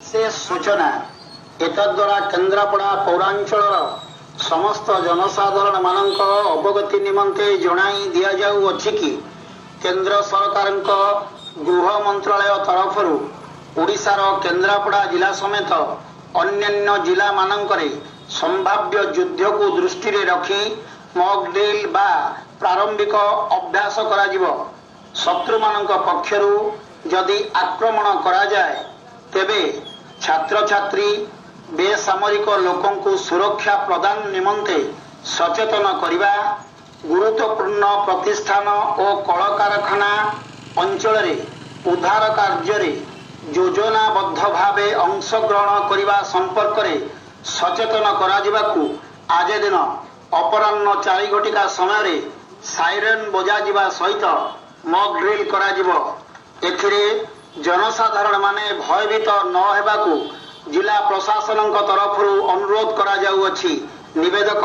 से सूचना एतद्वारा केन्द्रापड़ा पौरांचल समस्त जनसाधारण मानक अवगति निमंते जणाई दिया जाउअछि कि केंद्र सरकार गृह मंत्रालय तरफ ओडिशार केन्द्रापड़ा जिला समेत अन्यान्य जिला मानकरे संभाव्य युद्ध को दृष्टि रे रखी मॉक ड्रिल बा प्रारंभिक अभ्यास करा जिवो। शत्रु मानक पक्षरु जदि आक्रमण करा जाए तेबे छात्र छात्री बेसामरिक लोकों को सुरक्षा प्रदान निमंते सचेतन करिबा, गुरुत्वपूर्ण प्रतिष्ठान और कलकारखाना अंचल रे उद्धार कार्य रे योजनाबद्ध भावे अंशग्रहण करिबा संपर्क रे सचेतन करा जिबाकू आज दिन अपराह्न 4 घटिका समय रे साइरेन बजा जिबा सहित मॉक ड्रिल करा जिवो। एथिरे जनसाधारण माने भयभीत न हेबाकू जिला प्रशासन तरफ अनुरोध करा जाउअछि। निवेदक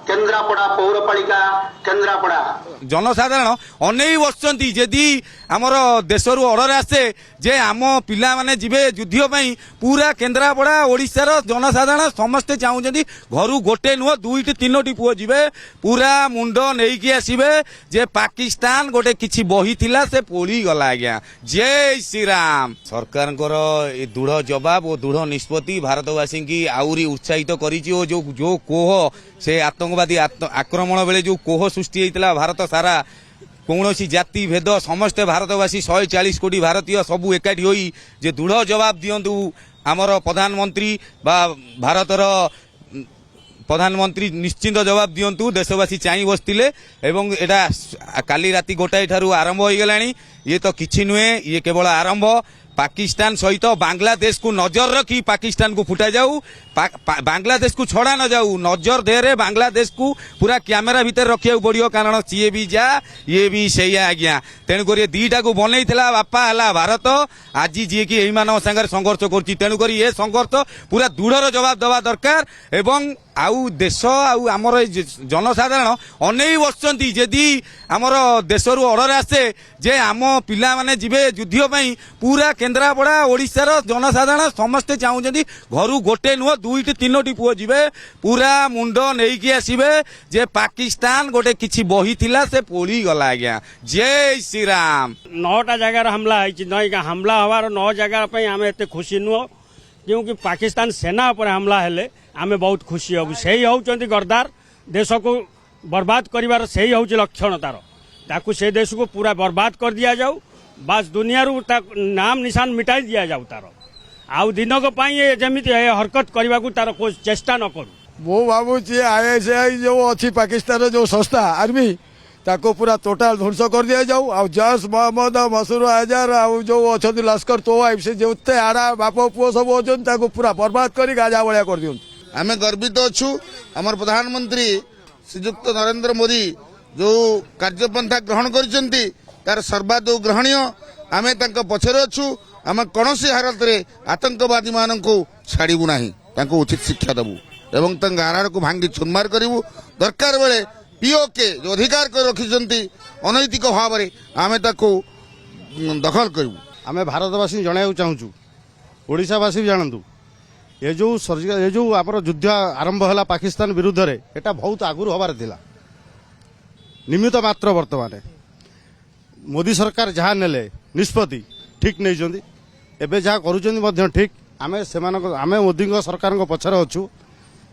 केन्द्रापड़ा पौरपालिका केन्द्रापड़ा। जनसाधारण अनेई बसचंती जदि आमर देशरू ऑर्डर आसे जे आम पिला माने जिबे युद्ध पई पूरा केन्द्रापड़ा ओडिशार जनसाधारण समस्ते चाहूचंती घरू गोटे नुह दुईटी तीनोटी पुओ जिबे पूरा मुंड नेकी आसीबे जे पाकिस्तान गोटे किछि बही थिला से पोली गला। आज्ञा जय श्री राम। सरकार दृढ़ जवाब और दृढ़ निष्पत्ति भारतवासी की आउरी उत्साहित करिछि। और जो कोह से आतंकवादी आक्रमण बेले जो कोह सृष्टि होता भारत सारा कौन जाति भेद समस्ते भारतवासी 140 कोटी भारतीय सबू एकाठी होई जे दृढ़ जवाब दियंतु आमर प्रधानमंत्री बा भारतर प्रधानमंत्री निश्चिंत जवाब दियंतु देशवासी चाहि बसतिले एवं एटा काली राति गोटाई ठारू आरंभ हो गलानी। ये तो किछि नुहे, ये केवल आरंभ। पाकिस्तान सहित बांग्लादेश को नजर रखी पाकिस्तान को फुटा जाऊ, बांग्लादेश को छड़ा न जाऊ, नजर देरे बांग्लादेश को पूरा कैमेरा भीतर रखिया पड़ियो कारण सीए भी जा ये भी सैया। आज्ञा तेणुक दीटा को बनई बापा है भारत आज जी की एमान संगे संघर्ष कर तेणुक ये संघर्ष पूरा दृढ़ जवाब देवा दरकार। एवं आउ देश आमर जनसाधारण अनेई बसचंती जदि आमर देशरू ऑर्डर आसे जे आम पिला माने जिबे युद्ध पई पूरा केन्द्रापड़ा ओडिशार जनसाधारण समस्ते चाहूचंती घरू गोटे नुह दुईटी तीनोटी पुओ जिबे पूरा मुंड नेकी आसीबे जे पाकिस्तान गोटे किछि बही थिला से पोली गला। आज्ञा जय श्री राम। 9टा जगार हमला है नई हमला हवार 9 जगार पे आम एत खुशी नुह क्योंकि पाकिस्तान सेना पर हमला हेले आमे बहुत खुशी हबु। सही होउचंती गद्दार देश को बर्बाद करिवार सही होउच लक्षण तार ताकू से देश को पूरा बर्बाद कर दिया जाऊ। बस दुनिया रू नाम निशान मिटाई दिया जाऊ तार आउ दिनक पाई जमिति हरकत करने को तार कोई चेष्टा न करू। मो भावुची आईएसआई जो अच्छी पाकिस्तान जो संस्था आर्मी ताको पूरा टोटाल ध्वंस कर दिया जाऊ। आ जैश मोहम्मद मसूर अजहर आउ जो अच्छा लश्कर तोवाइफ से जोते आड़ा बाप पुओ सब अच्छा पूरा बर्बाद कर गाजा भाया कर दियो। आम गर्वित अच्छु आमर प्रधानमंत्री श्रीयुक्त नरेंद्र मोदी जो कार्यपंथा ग्रहण कर तार सर्वादौ ग्रहणीय। आम पछरे अच्छु आम कौन हालत में आतंकवादी मान को छाड़ू ना उचित शिक्षा देवु एवं गाराड़ को भांगी चुनमार करूँ। दरकार बेले पीओके जो अधिकार कर रखी अनैतिक भाव में आम दखल करूँ। आम भारतवासी जन चाहूँ ओडिशावासी भी जानतु ये जो आपर युद्ध आरंभ है पाकिस्तान विरुद्ध रे एटा बहुत आगुरी हबार थिला निमित्त मात्र। वर्तमान मोदी सरकार जहाँ नेले निष्पत्ति ठीक नहीं चंदी एबे जहाँ करूचंदी मध्य ठीक। आमे मोदी सरकार पछरे अच्छु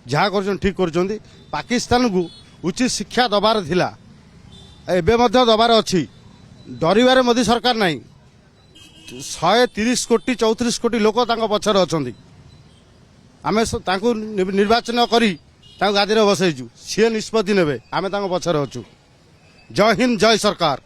जहाँ कर ठीक कर पाकिस्तान को उचित शिक्षा दबार थिला एबे मध्य दबार अच्छी डरिबारे मोदी सरकार नहीं। 130 कोटी 34 कोटी लोक पछरे अछंती आमे निर्वाचन करी गादी में बसईचु सी निष्पत्ति नेबे आमे पछरे अच्छु। जय हिंद जय सरकार।